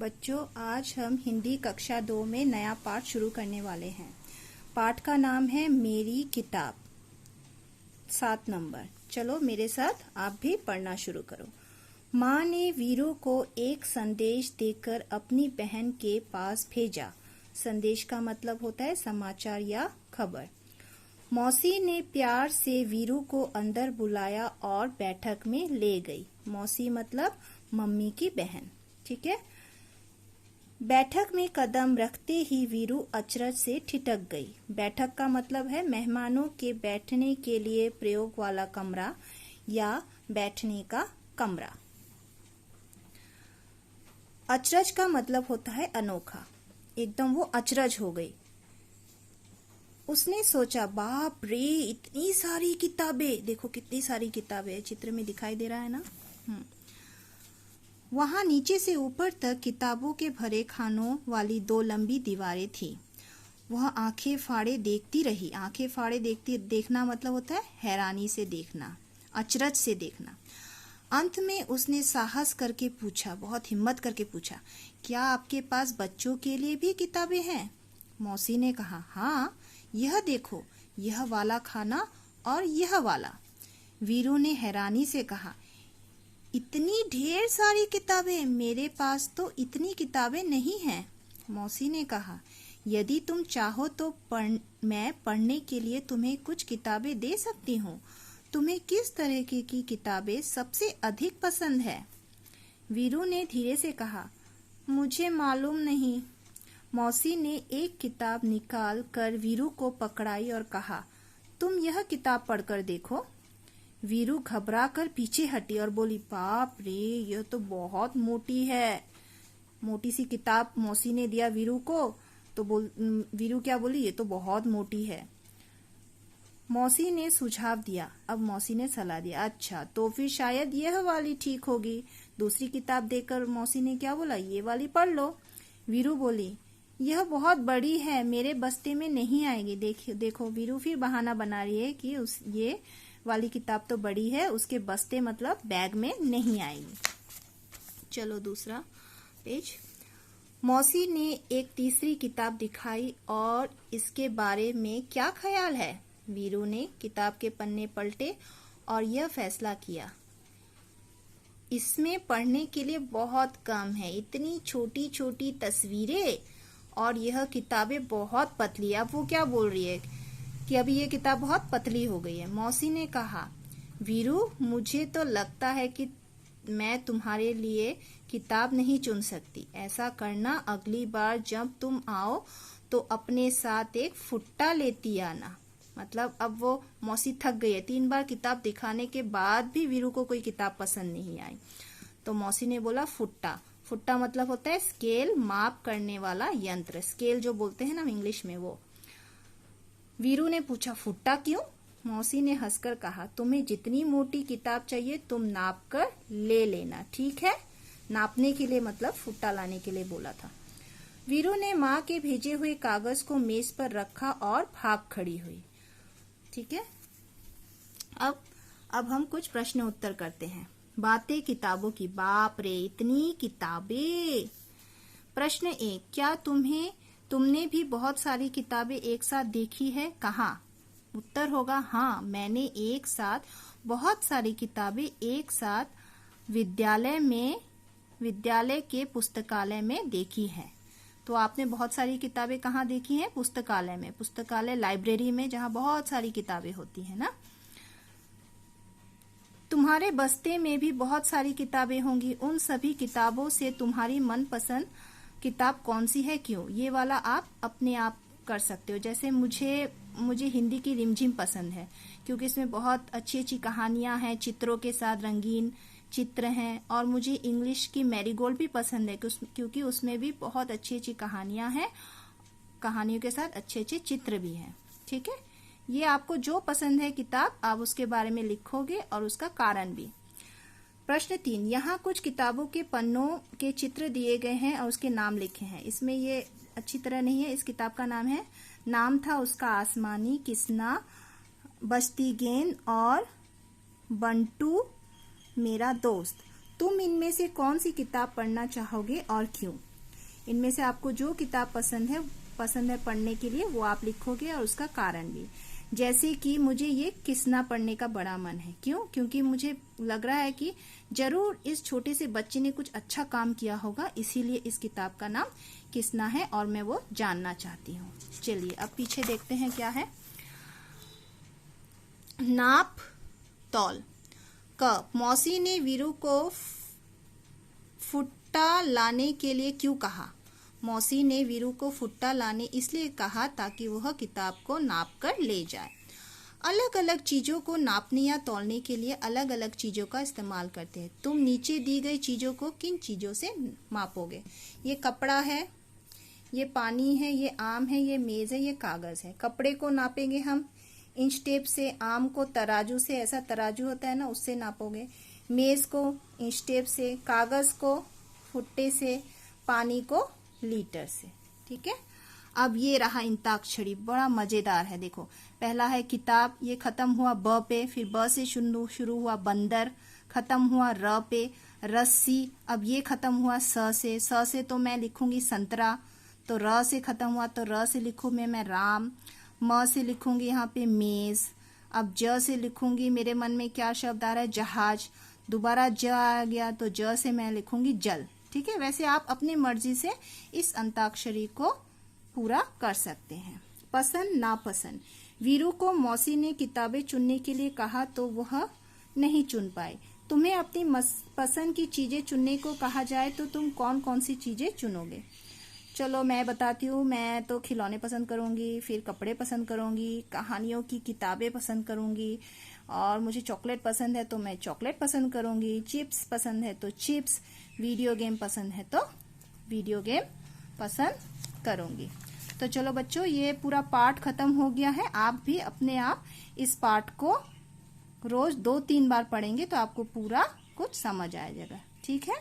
बच्चों, आज हम हिंदी कक्षा 2 में नया पाठ शुरू करने वाले हैं। पाठ का नाम है मेरी किताब। 7 नंबर। चलो मेरे साथ आप भी पढ़ना शुरू करो। माँ ने वीरू को एक संदेश देकर अपनी बहन के पास भेजा। संदेश का मतलब होता है समाचार या खबर। मौसी ने प्यार से वीरू को अंदर बुलाया और बैठक में ले गई। मौसी मतलब मम्मी की बहन, ठीक है। बैठक में कदम रखते ही वीरू अचरज से ठिठक गई। बैठक का मतलब है मेहमानों के बैठने के लिए प्रयोग वाला कमरा या बैठने का कमरा। अचरज का मतलब होता है अनोखा। एकदम वो अचरज हो गई। उसने सोचा, बाप रे, इतनी सारी किताबें। देखो कितनी सारी किताबें चित्र में दिखाई दे रहा है ना। वहां नीचे से ऊपर तक किताबों के भरे खानों वाली 2 लंबी दीवारें थी। वह आंखें फाड़े देखती रही। आंखें फाड़े देखना मतलब होता है हैरानी से देखना, अचरज से देखना। अंत में उसने साहस करके पूछा, बहुत हिम्मत करके पूछा, क्या आपके पास बच्चों के लिए भी किताबें हैं? मौसी ने कहा, हाँ, यह देखो, यह वाला खाना और यह वाला। वीरू ने हैरानी से कहा, इतनी ढेर सारी किताबें, मेरे पास तो इतनी किताबें नहीं हैं। मौसी ने कहा, यदि तुम चाहो तो मैं पढ़ने के लिए तुम्हें कुछ किताबें दे सकती हूँ। तुम्हें किस तरह की किताबें सबसे अधिक पसंद है? वीरू ने धीरे से कहा, मुझे मालूम नहीं। मौसी ने एक किताब निकाल कर वीरू को पकड़ाई और कहा, तुम यह किताब पढ़कर देखो। वीरू घबरा कर पीछे हटी और बोली, बाप रे, यह तो बहुत मोटी है। मोटी सी किताब मौसी ने दिया वीरू को, तो वीरू क्या बोली, ये तो बहुत मोटी है। मौसी ने सुझाव दिया। अब मौसी ने सलाह दिया, अच्छा तो फिर शायद यह वाली ठीक होगी। दूसरी किताब देकर मौसी ने क्या बोला, ये वाली पढ़ लो। वीरू बोली, यह बहुत बड़ी है, मेरे बस्ते में नहीं आएगी। देखो वीरू फिर बहाना बना रही है कि ये वाली किताब तो बड़ी है, उसके बस्ते मतलब बैग में नहीं आएगी। चलो दूसरा पेज। मौसी ने एक तीसरी किताब दिखाई और इसके बारे में क्या ख्याल है? वीरू ने किताब के पन्ने पलटे और यह फैसला किया, इसमें पढ़ने के लिए बहुत कम है। इतनी छोटी छोटी तस्वीरें और यह किताबें बहुत पतली। अब वो क्या बोल रही है कि अभी ये किताब बहुत पतली हो गई है। मौसी ने कहा, वीरू, मुझे तो लगता है कि मैं तुम्हारे लिए किताब नहीं चुन सकती। ऐसा करना, अगली बार जब तुम आओ तो अपने साथ एक फुट्टा लेती आना। मतलब अब वो मौसी थक गई है। 3 बार किताब दिखाने के बाद भी वीरू को कोई किताब पसंद नहीं आई। तो मौसी ने बोला, फुट्टा। फुट्टा मतलब होता है स्केल, माप करने वाला यंत्र। स्केल जो बोलते हैं ना इंग्लिश में, वो। वीरू ने पूछा, फुट्टा क्यों? मौसी ने हंसकर कहा, तुम्हें जितनी मोटी किताब चाहिए तुम नाप कर ले लेना, ठीक है? नापने के लिए मतलब फुट्टा लाने के लिए बोला था। वीरू ने माँ के भेजे हुए कागज को मेज पर रखा और भाग खड़ी हुई। ठीक है। अब हम कुछ प्रश्न उत्तर करते हैं। बातें किताबों की। बाप रे, इतनी किताबें। प्रश्न 1, क्या तुमने भी बहुत सारी किताबें एक साथ देखी है? कहाँ? उत्तर होगा, हाँ, मैंने एक साथ बहुत सारी किताबें एक साथ विद्यालय के पुस्तकालय में देखी है। तो आपने बहुत सारी किताबें कहाँ देखी हैं? पुस्तकालय में। पुस्तकालय लाइब्रेरी में, जहाँ बहुत सारी किताबें होती है ना। तुम्हारे बस्ते में भी बहुत सारी किताबें होंगी। उन सभी किताबों से तुम्हारी मनपसंद किताब कौन सी है, क्यों? ये वाला आप अपने आप कर सकते हो। जैसे मुझे हिंदी की रिमझिम पसंद है, क्योंकि इसमें बहुत अच्छी अच्छी कहानियां हैं, चित्रों के साथ रंगीन चित्र हैं। और मुझे इंग्लिश की मैरीगोल्ड भी पसंद है, क्योंकि उसमें भी बहुत अच्छी अच्छी कहानियां हैं, कहानियों के साथ अच्छे अच्छे चित्र भी हैं। ठीक है। ये आपको जो पसंद है किताब, आप उसके बारे में लिखोगे और उसका कारण भी। प्रश्न 3, यहाँ कुछ किताबों के पन्नों के चित्र दिए गए हैं और उसके नाम लिखे हैं। इसमें ये अच्छी तरह नहीं है। इस किताब का नाम था उसका आसमानी, किसना, बस्ती गेंद और बंटू मेरा दोस्त। तुम इनमें से कौन सी किताब पढ़ना चाहोगे और क्यों? इनमें से आपको जो किताब पसंद है पढ़ने के लिए, वो आप लिखोगे और उसका कारण भी। जैसे कि मुझे ये किसना पढ़ने का बड़ा मन है। क्यों? क्योंकि मुझे लग रहा है कि जरूर इस छोटे से बच्चे ने कुछ अच्छा काम किया होगा, इसीलिए इस किताब का नाम किसना है और मैं वो जानना चाहती हूँ। चलिए अब पीछे देखते हैं क्या है। नाप तौल। क, मौसी ने वीरू को फुट्टा लाने के लिए क्यों कहा? मौसी ने वीरू को फुट्टा लाने इसलिए कहा ताकि वह किताब को नाप कर ले जाए। अलग अलग चीजों को नापने या तौलने के लिए अलग अलग चीजों का इस्तेमाल करते हैं। तुम नीचे दी गई चीजों को किन चीजों से मापोगे? ये कपड़ा है, ये पानी है, ये आम है, ये मेज है, ये कागज है। कपड़े को नापेंगे हम इंच टेप से, आम को तराजू से, ऐसा तराजू होता है ना, उससे नापोगे। मेज को इंच टेप से, कागज को फुट्टे से, पानी को लीटर से। ठीक है। अब ये रहा अंताक्षरी, बड़ा मजेदार है। देखो, पहला है किताब, ये खत्म हुआ ब पे, फिर ब से शुरू हुआ बंदर, खत्म हुआ र पे, रस्सी। अब ये खत्म हुआ स से तो मैं लिखूंगी संतरा, तो र से खत्म हुआ तो र से लिखूं मैं राम। म से लिखूंगी यहाँ पे मेज। अब ज से लिखूंगी, मेरे मन में क्या शब्द आ रहा है? जहाज। दोबारा ज आ गया तो ज से मैं लिखूंगी जल। ठीक है। वैसे आप अपनी मर्जी से इस अंताक्षरी को पूरा कर सकते हैं। पसंद नापसंद। वीरू को मौसी ने किताबें चुनने के लिए कहा तो वह नहीं चुन पाए। तुम्हें अपनी पसंद की चीजें चुनने को कहा जाए तो तुम कौन कौन सी चीजें चुनोगे? चलो मैं बताती हूँ। मैं तो खिलौने पसंद करूंगी, फिर कपड़े पसंद करूंगी, कहानियों की किताबें पसंद करूंगी, और मुझे चॉकलेट पसंद है तो मैं चॉकलेट पसंद करूंगी, चिप्स पसंद है तो चिप्स, वीडियो गेम पसंद है तो वीडियो गेम पसंद करूंगी। तो चलो बच्चों, ये पूरा पार्ट खत्म हो गया है। आप भी अपने आप इस पार्ट को रोज 2-3 बार पढ़ेंगे तो आपको पूरा कुछ समझ आ जाएगा। ठीक है।